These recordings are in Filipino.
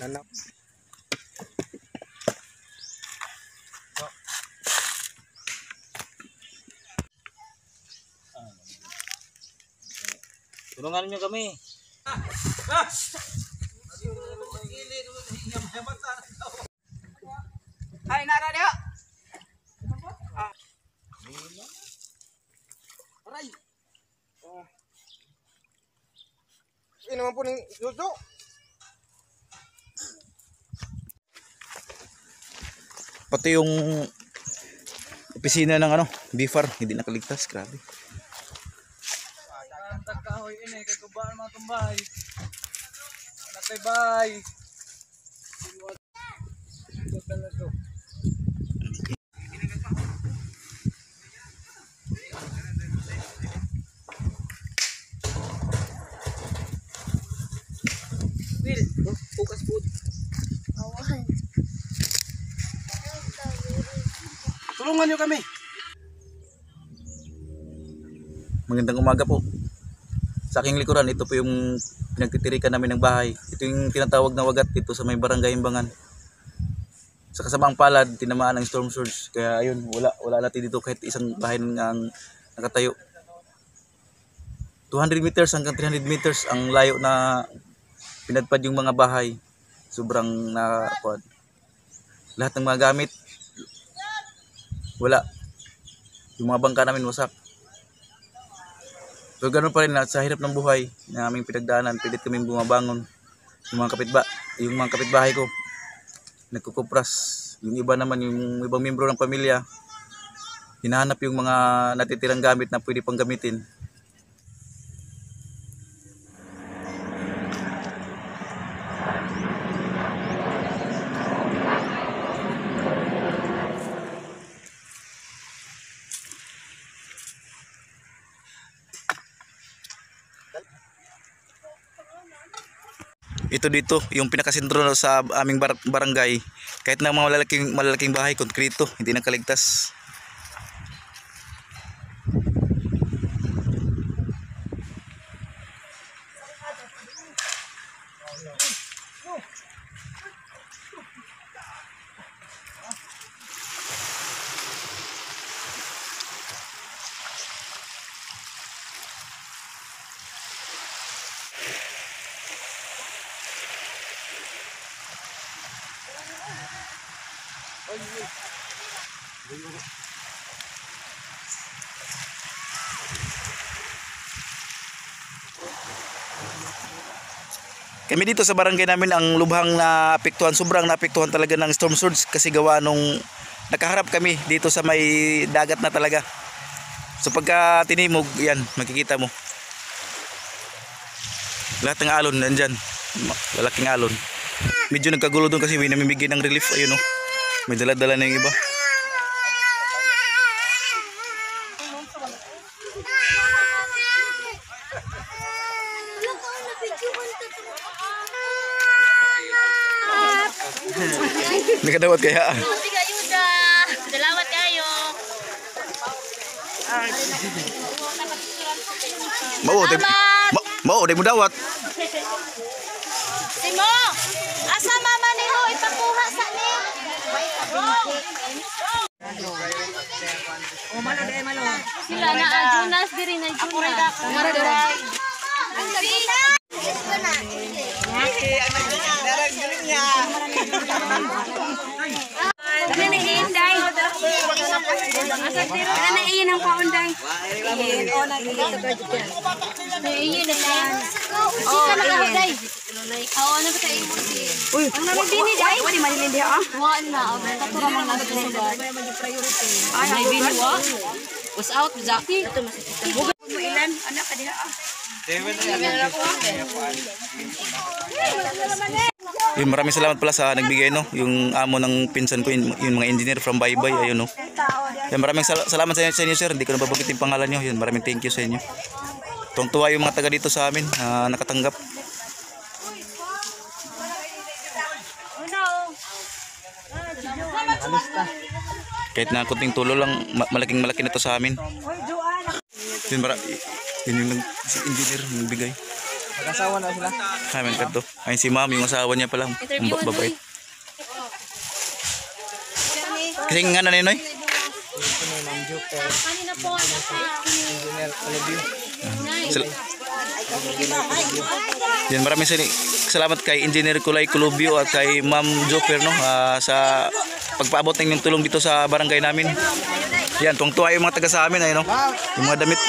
Hanap. Tulungan niyo kami. Ay, nara niyo. Aray. Ini naman po ng Jojo. Pati yung opisina ng ano, BFAR, hindi nakaligtas, grabe. Kahoy ini kay kubaan mga tumbay. Natay bay. Will, bukas po. Tulungan niyo kami. Magandang umaga po. Sa aking likuran, ito po yung pinagtitirikan namin ng bahay. Ito yung tinatawag na wagat dito sa may barangay Imbangan. Sa kasamang palad, tinamaan ng storm surge. Kaya ayun, wala natin dito kahit isang bahay ang nakatayo. 200 meters hanggang 300 meters ang layo na pinadpad yung mga bahay. Sobrang nakakuan. Lahat ng mga gamit, wala. Yung mga bangka namin wasak. So ganoon pa rin na sa hirap ng buhay na aming pinagdaanan, pilit kaming bumabangon. Yung mga kapitbahay ko nagkukupras. Yung iba naman, yung ibang miyembro ng pamilya, hinahanap yung mga natitirang gamit na pwede pang gamitin. Ito dito, yung pinakasentro sa aming barangay. Kahit na mga malalaking bahay, konkreto, hindi nakaligtas. Kami dito sa barangay namin ang lubhang naapektuhan, sobrang naapektuhan talaga ng storm surge kasi gawa nung nakaharap kami dito sa may dagat na talaga. So pagka tinimog, yan, makikita mo. Lahat ng alon nandyan, lalaking alon. Medyo nagkagulo doon kasi may namimigay ng relief, ayun o. May dala-dala na yung iba. Nakadawat kaya. Salamat kayo. Mau mo dawat. Simo, asa mama nimo ipakuha sa ni? O malo de malo. Sila na Jonas diri na Jonas. Mara dira. Dali na inday. Asa tiro na iyon ang paunday. Iyon o na iyon sa budget yan. Iyon na yan. Sika na kahuday. Ano ba tayo mo si? Uy, ang nabibini day? wala malilindi ha. Wala na. Katura mang nagsusugat. Ay, nabibini wa? Was out, Zaki. Mo ilan anak ka diha. Yun, maraming salamat pala sa nagbigay, no, yung amo ng pinsan ko, yung mga engineer from Baybay, ayun, no. Yan, maraming salamat sa inyo, sir. Hindi ko na babagitin pangalan nyo. Yun, maraming thank you sa inyo. Tuwang-tuwa yung mga taga dito sa amin, nakatanggap. Kahit na kunting tulo lang, malaking malaki na to sa amin. Yun, yun yung si engineer nagbigay. Mag-asawa na sila. Ay, man kadto. Ay si ma'am, yung asawa niya pala. Interview mo. Babait. Kasi nga na Noy. Kanina po. Engineer Olivio. Yan, maraming salamat kay Engineer Kulay Kulubio at kay Ma'am Joper no sa pagpaabot ng tulong dito sa barangay namin. Yan, tuwang-tuwa yung mga taga sa amin ay no. Yung mga damit.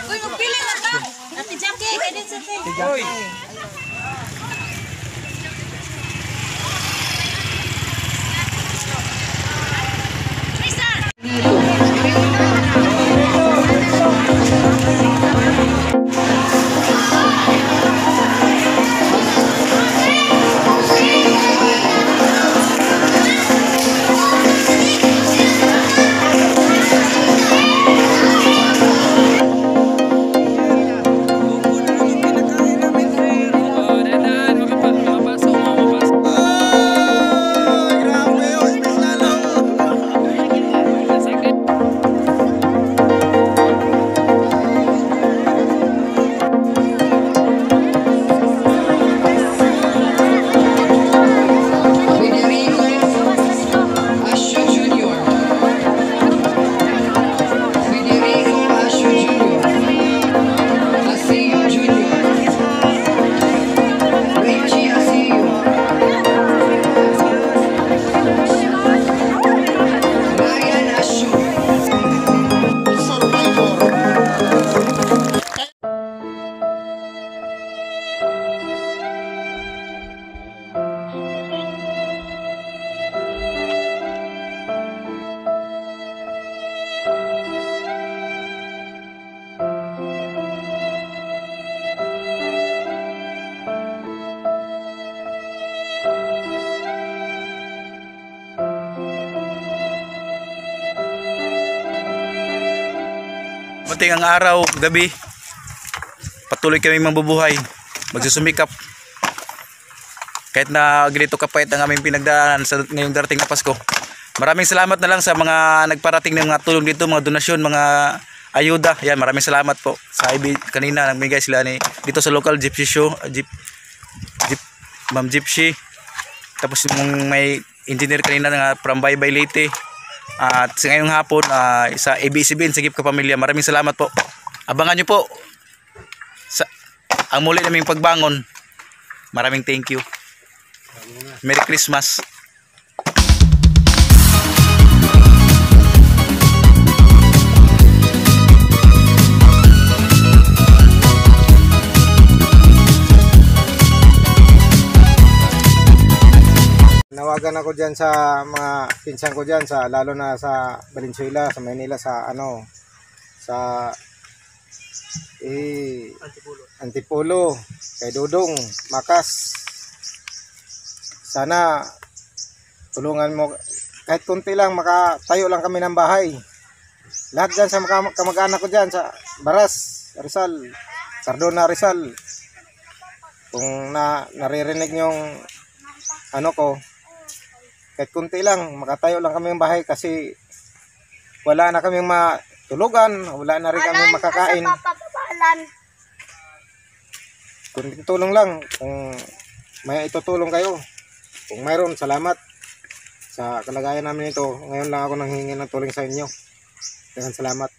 Uy, magpili na ka. Ate Jackie, edit sa tayo. Hoy. Mating ang araw, gabi. Patuloy kaming mabubuhay. Magsusumikap. Kahit na ganito kapait ang aming pinagdaanan sa ngayong darating na Pasko. Maraming salamat na lang sa mga nagparating ng mga tulong dito, mga donasyon, mga ayuda. Yan, maraming salamat po. Sa IB kanina nagbigay sila ni dito sa local Gypsy show, Ma'am Gypsy. Tapos yung may engineer kanina nga from Baybay Leyte. At sa ngayong hapon sa ABCBN sa Gip Kapamilya, maraming salamat po. Abangan nyo po sa ang muli naming pagbangon. Maraming thank you. Merry Christmas. Nawagan ako diyan sa mga pinsan ko diyan sa lalo na sa Valenzuela, sa Maynila, sa Antipolo, kay Dudong, Makas. Sana tulungan mo kahit kunti lang, makatayo lang kami ng bahay. Lahat diyan sa kamag-anak ko diyan sa Baras, Rizal, Cardona, Rizal. Kung naririnig yung ano ko, kahit kunti lang, makatayo lang kami ng bahay kasi wala na kaming matulugan, wala na rin kami makakain. Kunting tulong lang, kung may itutulong kayo. Kung mayroon, salamat. Sa kalagayan namin ito, ngayon lang ako nanghingi ng tulong sa inyo. Salamat.